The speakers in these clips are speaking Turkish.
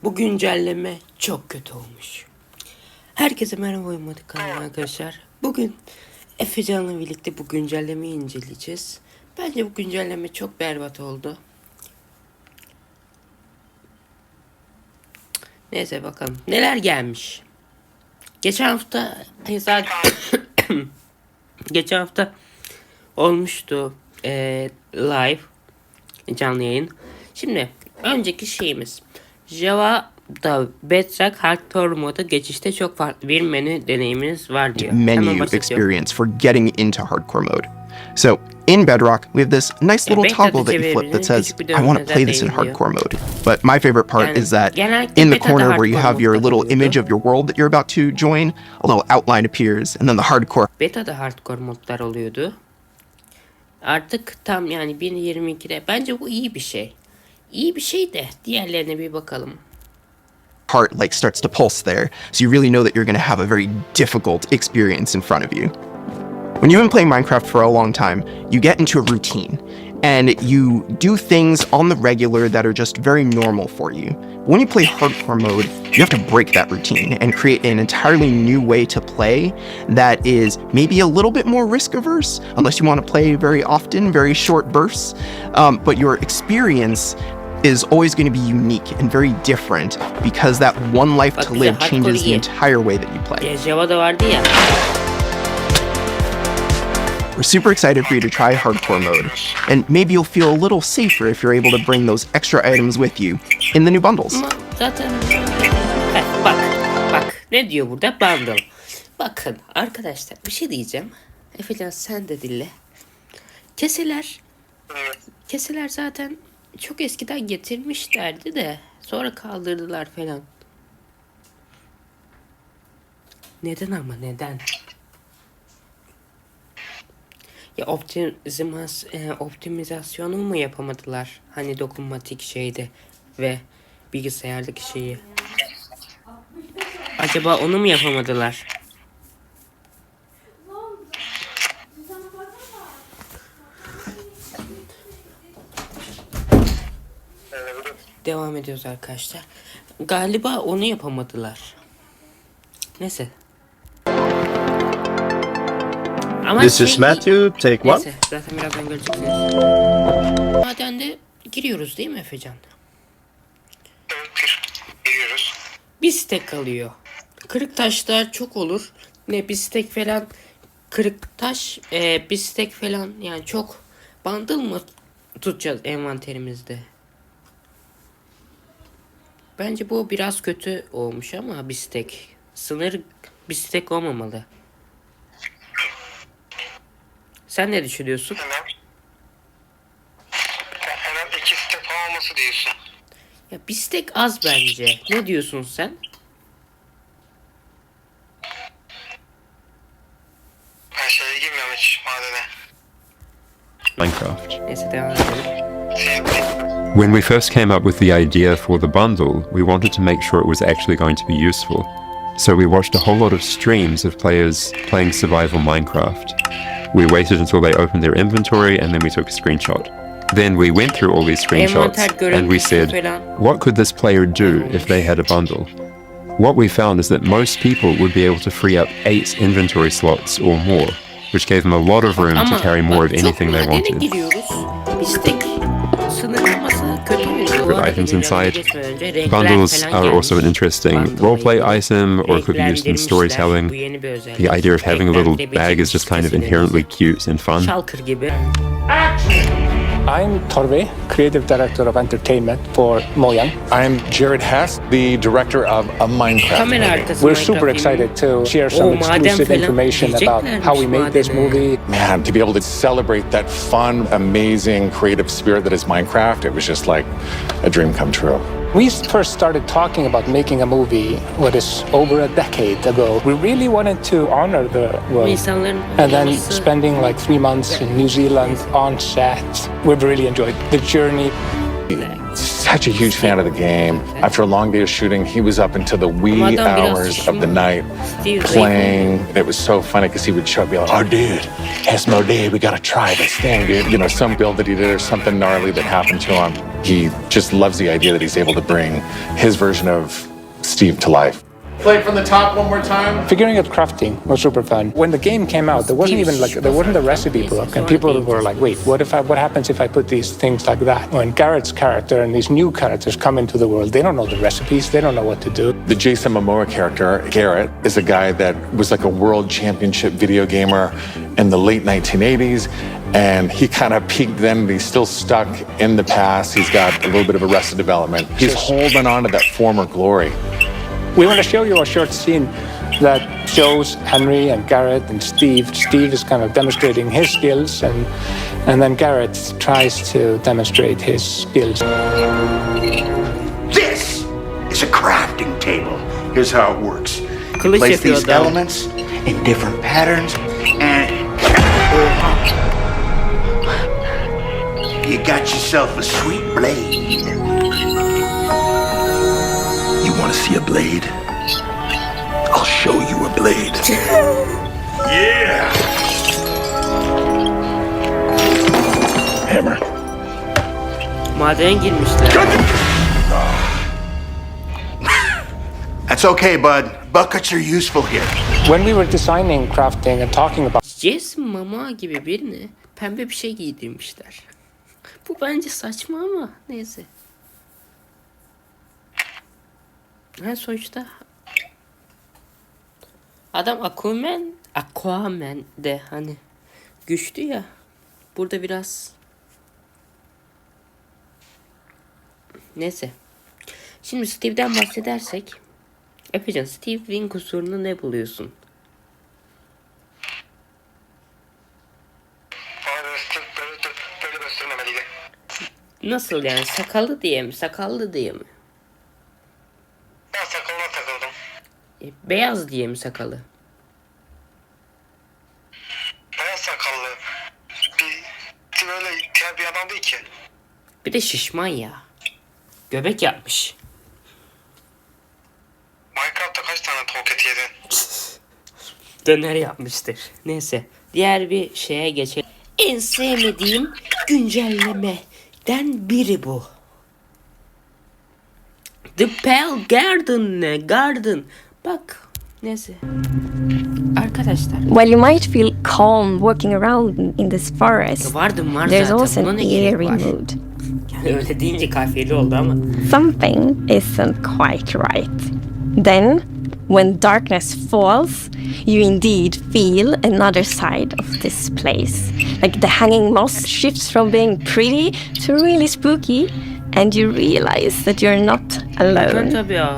Bu güncelleme çok kötü olmuş. Herkese merhaba Uyumadık kanalı arkadaşlar. Bugün Efecan'la birlikte bu güncellemeyi inceleyeceğiz. Bence bu güncelleme çok berbat oldu. Neyse bakalım neler gelmiş. Geçen hafta geçen hafta olmuştu live canlı yayın. Şimdi önceki şeyimiz Java'da Bedrock Hardcore moda geçişte çok farklı bir menü deneyiminiz var diyor. Menu experience for getting into hardcore mode. So in Bedrock, we have this nice little toggle that you flip that says, I want to play this in hardcore mode. But my favorite part is that in the corner where you have your little image of your world that you're about to join, a little outline appears, and then the hardcore. Beta'da hardcore modlar oluyordu. Artık tam yani 1.22'de bence bu iyi bir şey. İyi bir şey de diğerlerine bir bakalım. Heart like starts to pulse there, so you really know that you're going to have a very difficult experience in front of you. When you've been playing Minecraft for a long time, you get into a routine, and you do things on the regular that are just very normal for you. When you play hardcore mode, you have to break that routine and create an entirely new way to play that is maybe a little bit more risk averse, unless you want to play very often, very short bursts, but your experience is always going to be unique and very different because that one life to live changes the entire way that you play. Java'da vardı ya. We're super excited for you to try hardcore mode, and maybe you'll feel a little safer if you're able to bring those extra items with you in the new bundles. Ama zaten bak ne diyor burada? Bundle. Bakın arkadaşlar bir şey diyeceğim. Efecan sen de dinle. Keseler zaten çok eskiden getirmişlerdi de sonra kaldırdılar falan. Neden ama neden? Ya optimizasyonu mu yapamadılar? Hani dokunmatik şeydi ve bilgisayardaki şeyi. Acaba onu mu yapamadılar? Devam ediyoruz arkadaşlar. Galiba onu yapamadılar. Neyse. Ama This is Matthew, take one. Neyse, zaten birazdan göreceksiniz. Madende giriyoruz değil mi Efecan? Evet, giriyoruz. Bir stek kalıyor. Kırık taşlar çok olur. Ne bir stek falan kırık taş bir stek falan yani çok bundle mı tutacağız envanterimizde? Bence bu biraz kötü olmuş ama bir stek. Sınır bir stek olmamalı. Sen ne düşünüyorsun? Hemen iki step olması diyorsun. Ya bir stek az bence. Ne diyorsun sen? Ben şeye girmiyorum hiç madene. Minecraft. Neyse devam edelim. When we first came up with the idea for the bundle, we wanted to make sure it was actually going to be useful. So we watched a whole lot of streams of players playing survival Minecraft. We waited until they opened their inventory and then we took a screenshot. Then we went through all these screenshots and we said, what could this player do if they had a bundle? What we found is that most people would be able to free up 8 inventory slots or more, which gave them a lot of room to carry more of anything they wanted. With items inside. Bundles are also an interesting roleplay item, or it could be used in storytelling. The idea of having a little bag is just kind of inherently cute and fun. I'm Torve, Creative Director of Entertainment for Mojang. I'm Jared Hess, the director of A Minecraft Movie. We're super excited to share some exclusive information about how we made this movie. Man, to be able to celebrate that fun, amazing, creative spirit that is Minecraft, it was just like a dream come true. We first started talking about making a movie, what is over a decade ago. We really wanted to honor the world. And then spending like 3 months in New Zealand on set, we've really enjoyed the journey. such a huge fan of the game. After a long day of shooting, he was up into the wee hours of the night playing. It was so funny because he would show up and be like, "Oh, dude, Asmodee, we gotta try this thing, dude." You know, some build that he did or something gnarly that happened to him. He just loves the idea that he's able to bring his version of Steve to life. Play it from the top one more time. Figuring out crafting was super fun. When the game came out, there wasn't a recipe book, and people were like, "Wait, what happens if I put these things like that?" When Garrett's character and these new characters come into the world, they don't know the recipes, they don't know what to do. The Jason Momoa character, Garrett, is a guy that was like a world championship video gamer in the late 1980s, and he kind of peaked then. He's still stuck in the past. He's got a little bit of Arrested Development. He's holding on to that former glory. We want to show you a short scene that shows Henry and Garrett and Steve. Steve is kind of demonstrating his skills, and then Garrett tries to demonstrate his skills. This is a crafting table. Here's how it works. Kılıç Place yapıyor these adam. elements in different patterns, and you got yourself a sweet blade. You want to see a blade? I'll show you a blade. Yeah! Hammer. Madene girmişler. That's okay, bud. Buckets are useful here. When we were designing crafting and talking about Jason Momoa gibi birine pembe bir şey giydirmişler. Bu bence saçma ama neyse. Ha, sonuçta adam Aquaman de hani güçlü ya. Burada biraz neyse. Şimdi Steve'den bahsedersek, Efecan, Steve'in kusurunu ne buluyorsun? Böyle göstermemeliydi. Nasıl yani, sakallı diye mi? Sakallı diye mi? Ben sakalına takıldım. Beyaz diye mi sakalı? Beyaz sakallı. Böyle diğer bir adam değil ki. Bir de şişman ya. Göbek yapmış. Minecraft'ta kaç tane tavuk eti yedin? Döner yapmıştır. Neyse. Diğer bir şeye geçelim. En sevmediğim güncellemeden biri bu. The Pale Garden ne? Garden. Bak. Neyse. Arkadaşlar. While you might feel calm walking around in this forest, Var there's zaten. also Buna an ne gerek eerie var? mood. Yani öyle deyince kafiyeli oldu ama. Something isn't quite right. Then, when darkness falls, you indeed feel another side of this place. Like the hanging moss shifts from being pretty to really spooky, and you realize that you're not alone.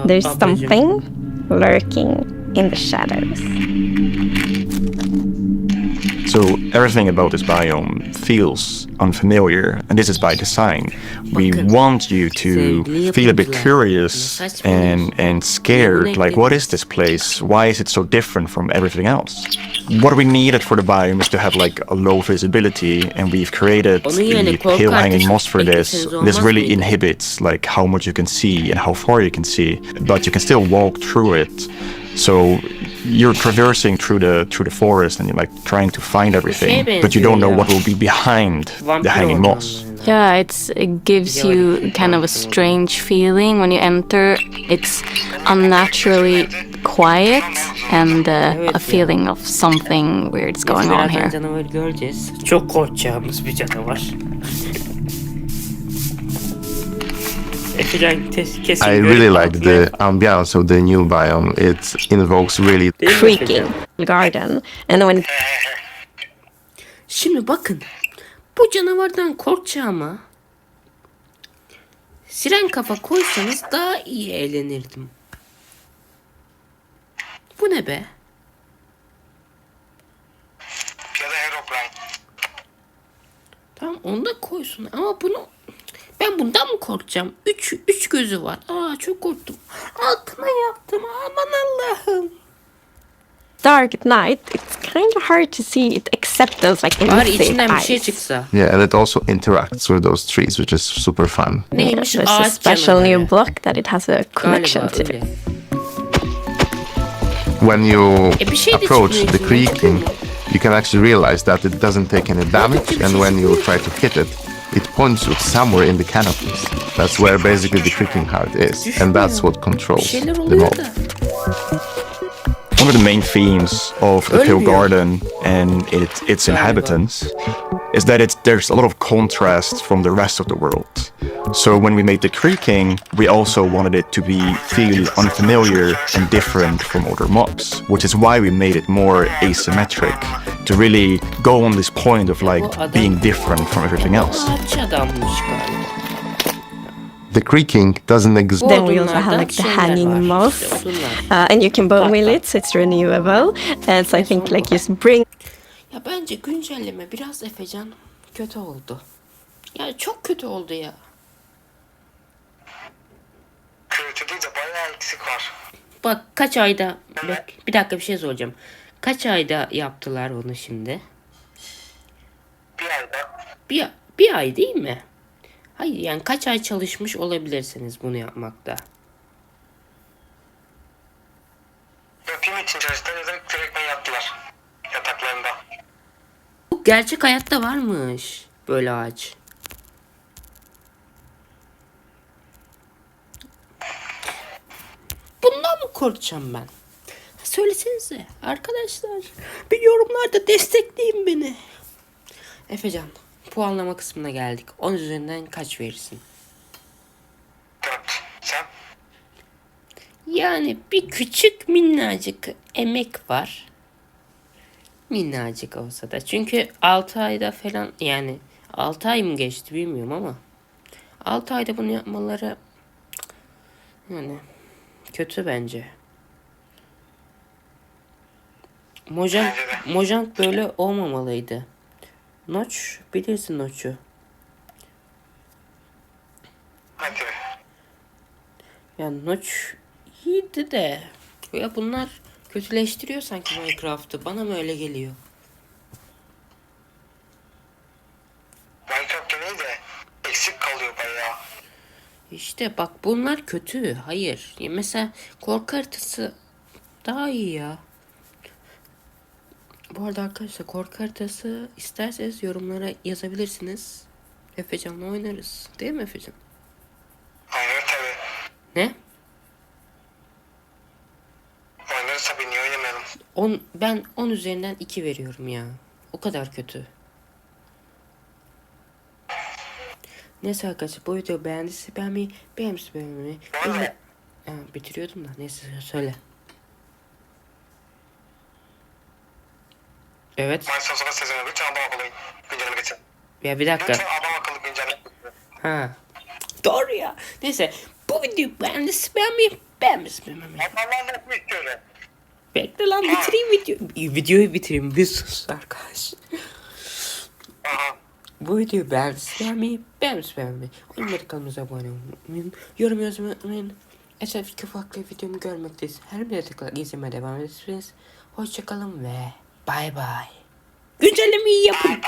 There's something lurking in the shadows. So everything about this biome feels unfamiliar, and this is by design. We want you to feel a bit curious and scared, like, what is this place? Why is it so different from everything else? What we needed for the biome is to have like a low visibility, and we've created the pale hanging moss for this. This really inhibits like how much you can see and how far you can see, but you can still walk through it. So you're traversing through the forest and you're like trying to find everything, but you don't know what will be behind the hanging moss. Yeah, it gives you kind of a strange feeling when you enter. It's unnaturally quiet and a feeling of something weird's going on here. Canavar göreceğiz. Çok korkacağımız bir canavar. I really like the ambiance of the new biome. It invokes really Creaking garden, and when Şimdi bakın. Bu canavardan korkacağıma siren kafa koysanız daha iyi eğlenirdim. Bu ne be? Ya da Herobrine. Tamam, onu da koysun ama bunu ben bundan mı korkacağım? Üç gözü var. Aa, çok korktum. Altına yaptım. Aman Allah'ım. dark at night, it's kind of hard to see it except accept those like Bari illicit içinden bir şey eyes. çıksa. Yeah, and it also interacts with those trees, which is super fun. Neymiş? There's a Ağaç special canavarı. new block that it has a connection Galiba to. öyle. When you bir şey de approach çıkmıyor the içinden, creaking, you can actually realize that it doesn't take any damage, and when you try to hit it, it points you somewhere in the canopies. That's where basically the creaking heart is, and that's what Bir controls şeyler the oluyor mob. da. One of the main themes of the Pale Ölmüyor. Garden and its inhabitants is that there's a lot of contrast from the rest of the world. So when we made the creaking, we also wanted it to feel unfamiliar and different from other mobs, which is why we made it more asymmetric, to really go on this point of like being different from everything else. Ağaç adammış galiba. The creaking doesn't exist. Then we also have like the hanging moss, and you can bone wheel it, so it's renewable. And so I think like just bring. Ya bence güncelleme biraz Efecan kötü oldu. Ya çok kötü oldu ya. Kötü değil de bayağı eksik var. Bak kaç ayda bir dakika bir şey soracağım. Kaç ayda yaptılar bunu şimdi? Bir ayda. Bir ay değil mi? Hayır yani kaç ay çalışmış olabilirsiniz bunu yapmakta? Film için çalıştılar ya da direktmen yaptılar. Yataklarında. Bu gerçek hayatta varmış böyle ağaç. Bundan mı korkacağım ben? Söylesenize arkadaşlar. Bir yorumlarda destekleyin beni. Efecan, puanlama kısmına geldik. 10 üzerinden kaç verirsin? 4. Sen? Yani bir küçük minnacık emek var. Minnacık olsa da. Çünkü 6 ayda falan yani 6 ay mı geçti bilmiyorum ama 6 ayda bunu yapmaları yani kötü bence. Mojang böyle olmamalıydı. Notch bilirsin Notch'u. Hadi be. Yani Notch iyiydi de ya bunlar kötüleştiriyor sanki Minecraft'ı. Bana mı öyle geliyor? Minecraft gene iyi de eksik kalıyor bayağı. İşte bak bunlar kötü. Hayır. Ya mesela korku haritası daha iyi ya. Bu arada arkadaşlar korku haritası isterseniz yorumlara yazabilirsiniz. Efecan'la oynarız. Değil mi Efecan? Oynar tabii. Ne? Oynarız tabii, niye oynamayalım? Ben 10 üzerinden 2 veriyorum ya. O kadar kötü. Neyse arkadaşlar bu videoyu beğendiyse beğenmeyi. Bitiriyordum da neyse söyle. Evet. Maçtan sonra sezonu lütfen adam akıllı güncelleme geçin. Ya bir dakika. Lütfen adam akıllı güncelleme. Ha. Doğru ya. Neyse bu videoyu beğendiyse beğenmeyi. Adamlar ne istiyor öyle? Bekle lan bitireyim videoyu bitireyim. Bir sus arkadaş. Aha. Bu videoyu beğenmeyi. Olmadı kanalımıza abone olmayı. Yorum yazmayı unutmayın. SF2 farklı videomu görmekteyiz. Her bir tıklayarak izlemeye devam edersiniz. Hoşçakalın ve bay bay. Güncellemeyi yapın.